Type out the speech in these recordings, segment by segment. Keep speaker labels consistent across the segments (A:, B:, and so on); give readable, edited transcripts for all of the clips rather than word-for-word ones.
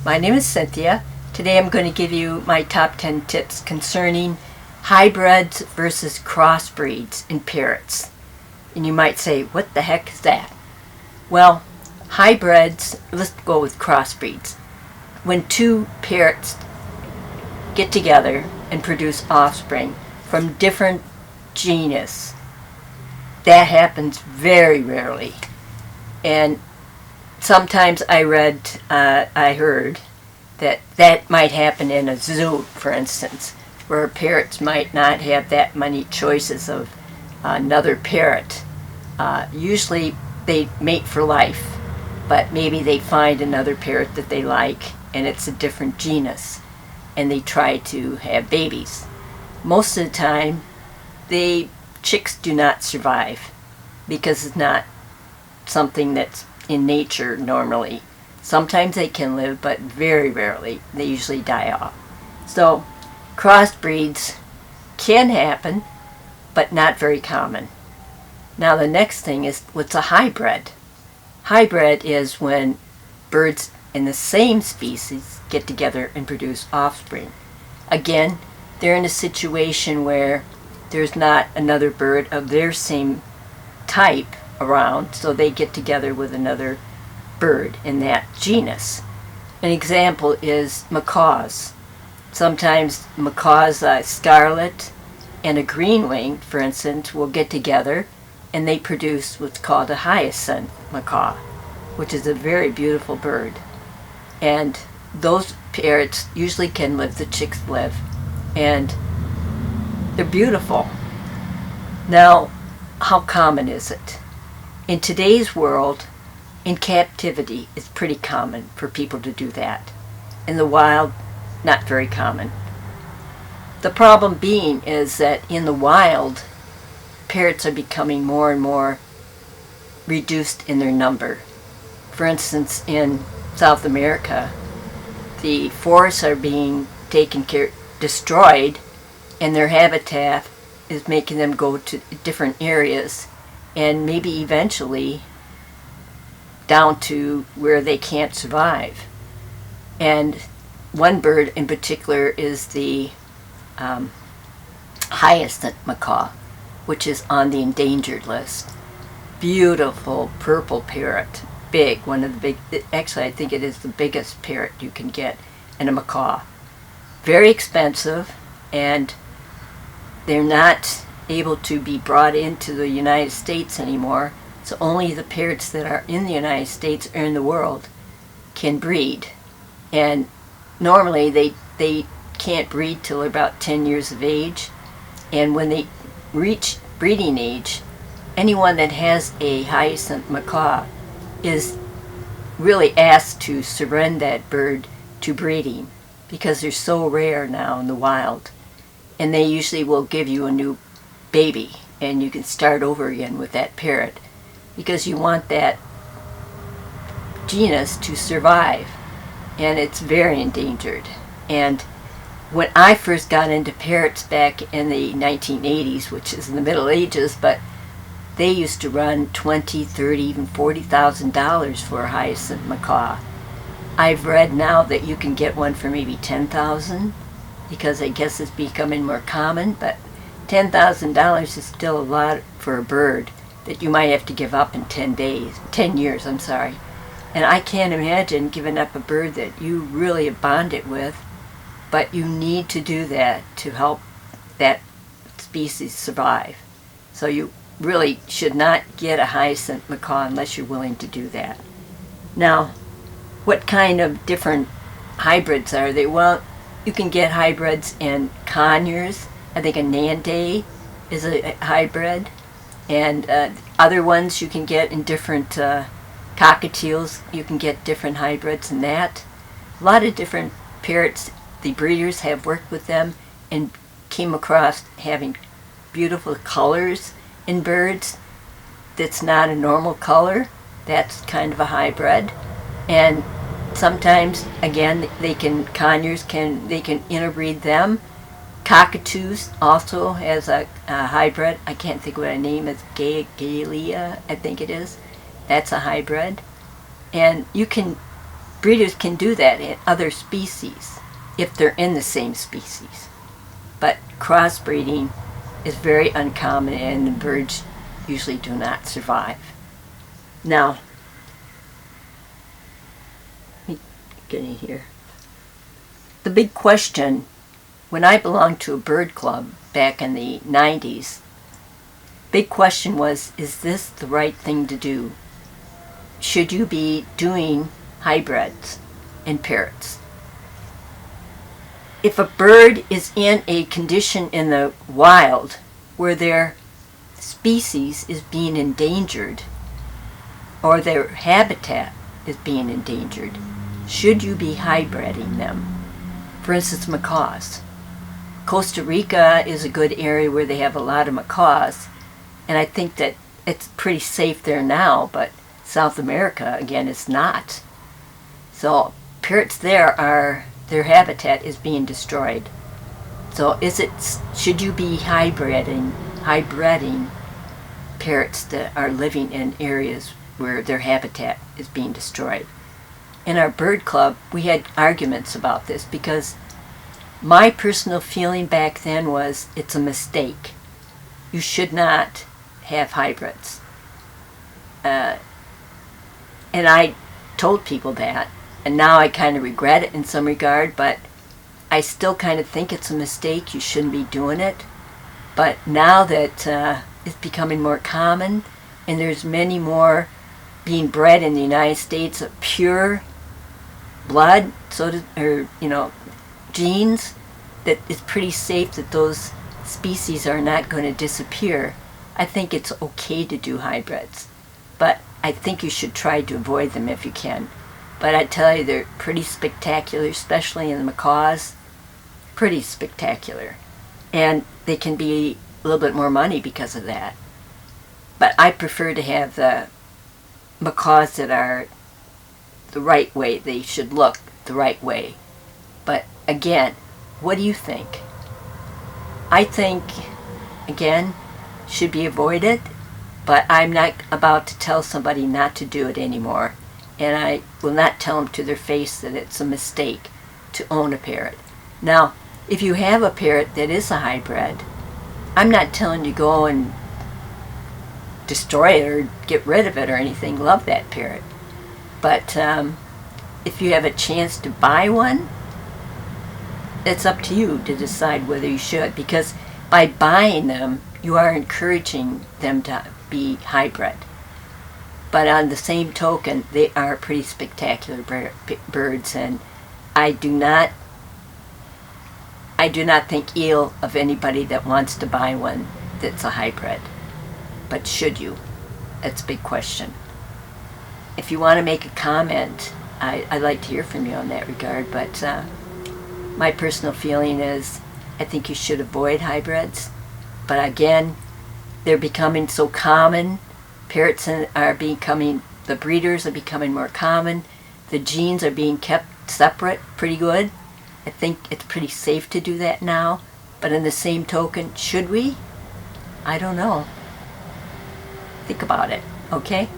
A: My name is Cynthia. Today I'm going to give you my top 10 tips concerning hybrids versus crossbreeds in parrots. And you might say, what the heck is that? Well, hybrids, let's go with crossbreeds. When two parrots get together and produce offspring from different genus, that happens very rarely. And sometimes I heard that might happen in a zoo, for instance, where parrots might not have that many choices of another parrot. Usually they mate for life, but maybe they find another parrot that they like and it's a different genus, and they try to have babies. Most of the time, the chicks do not survive because it's not something that's in nature normally. Sometimes they can live, but very rarely. They usually die off. So crossbreeds can happen, but not very common. Now the next thing is, what's a hybrid? Hybrid is when birds in the same species get together and produce offspring. Again, they're in a situation where there's not another bird of their same type around, so they get together with another bird in that genus. An example is macaws. Sometimes macaws, scarlet and a green-winged, for instance, will get together and they produce what's called a hyacinth macaw, which is a very beautiful bird. And those parrots usually can live, the chicks live, and they're beautiful. Now, how common is it? In today's world, in captivity, it's pretty common for people to do that. In the wild, not very common. The problem being is that in the wild, parrots are becoming more and more reduced in their number. For instance, in South America, the forests are being destroyed, and their habitat is making them go to different areas, and maybe eventually down to where they can't survive. And one bird in particular is the hyacinth macaw, which is on the endangered list. Beautiful purple parrot, big, one of the big, actually I think it is the biggest parrot you can get in a macaw. Very expensive, and they're not able to be brought into the United States anymore, so only the parrots that are in the United States or in the world can breed. And normally they can't breed till they're about 10 years of age, and when they reach breeding age, anyone that has a hyacinth macaw is really asked to surrender that bird to breeding because they're so rare now in the wild. And they usually will give you a new baby, and you can start over again with that parrot because you want that genus to survive, and it's very endangered. And when I first got into parrots back in the 1980s, which is in the Middle Ages, but they used to run $20,000, $30,000, even $40,000 for a hyacinth macaw. I've read now that you can get one for maybe $10,000 because I guess it's becoming more common, but $10,000 is still a lot for a bird that you might have to give up in 10 years, I'm sorry. And I can't imagine giving up a bird that you really have bonded with, but you need to do that to help that species survive. So you really should not get a hyacinth macaw unless you're willing to do that. Now, what kind of different hybrids are they? Well, you can get hybrids in conures. I think a Nande is a hybrid. And other ones you can get in different cockatiels. You can get different hybrids in that. A lot of different parrots, the breeders have worked with them and came across having beautiful colors in birds that's not a normal color. That's kind of a hybrid. And sometimes, again, conures can interbreed them. Cockatoos also has a hybrid. I can't think what her name is. Galea, I think it is. That's a hybrid. And you can breeders can do that in other species if they're in the same species. But crossbreeding is very uncommon, and the birds usually do not survive. Now, let me get in here. The big question, when I belonged to a bird club back in the 90s, big question was, is this the right thing to do? Should you be doing hybrids in parrots? If a bird is in a condition in the wild where their species is being endangered or their habitat is being endangered, should you be hybriding them? For instance, macaws. Costa Rica is a good area where they have a lot of macaws, and I think that it's pretty safe there now, but South America, again, is not. So parrots there are, their habitat is being destroyed. So should you be hybriding parrots that are living in areas where their habitat is being destroyed? In our bird club, we had arguments about this because my personal feeling back then was it's a mistake. You should not have hybrids. And I told people that, and now I kind of regret it in some regard, but I still kind of think it's a mistake. You shouldn't be doing it. But now that it's becoming more common, and there's many more being bred in the United States of pure blood, genes, that it's pretty safe that those species are not going to disappear. I think it's okay to do hybrids, but I think you should try to avoid them if you can. But I tell you, they're pretty spectacular, especially in the macaws. Pretty spectacular. And they can be a little bit more money because of that. But I prefer to have the macaws that are the right way. They should look the right way. But again, what do you think? I think, again, should be avoided, but I'm not about to tell somebody not to do it anymore. And I will not tell them to their face that it's a mistake to own a parrot. Now, if you have a parrot that is a hybrid, I'm not telling you go and destroy it or get rid of it or anything. Love that parrot. But if you have a chance to buy one, it's up to you to decide whether you should, because by buying them, you are encouraging them to be hybrid. But on the same token, they are pretty spectacular birds, and I do not think ill of anybody that wants to buy one that's a hybrid. But should you? That's a big question. If you want to make a comment, I'd like to hear from you on that regard, but my personal feeling is I think you should avoid hybrids. But again, they're becoming so common. Parrots are becoming, the breeders are becoming more common. The genes are being kept separate pretty good. I think it's pretty safe to do that now. But in the same token, should we? I don't know. Think about it, okay?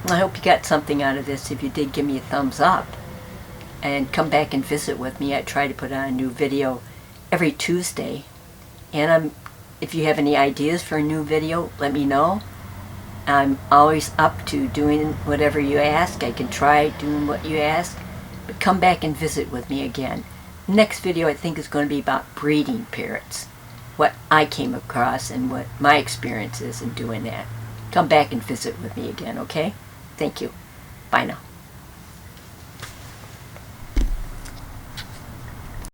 A: I hope you got something out of this. If you did, give me a thumbs up. And come back and visit with me. I try to put on a new video every Tuesday. And if you have any ideas for a new video, let me know. I'm always up to doing whatever you ask. I can try doing what you ask. But come back and visit with me again. Next video I think is going to be about breeding parrots. What I came across and what my experience is in doing that. Come back and visit with me again, okay? Thank you. Bye now.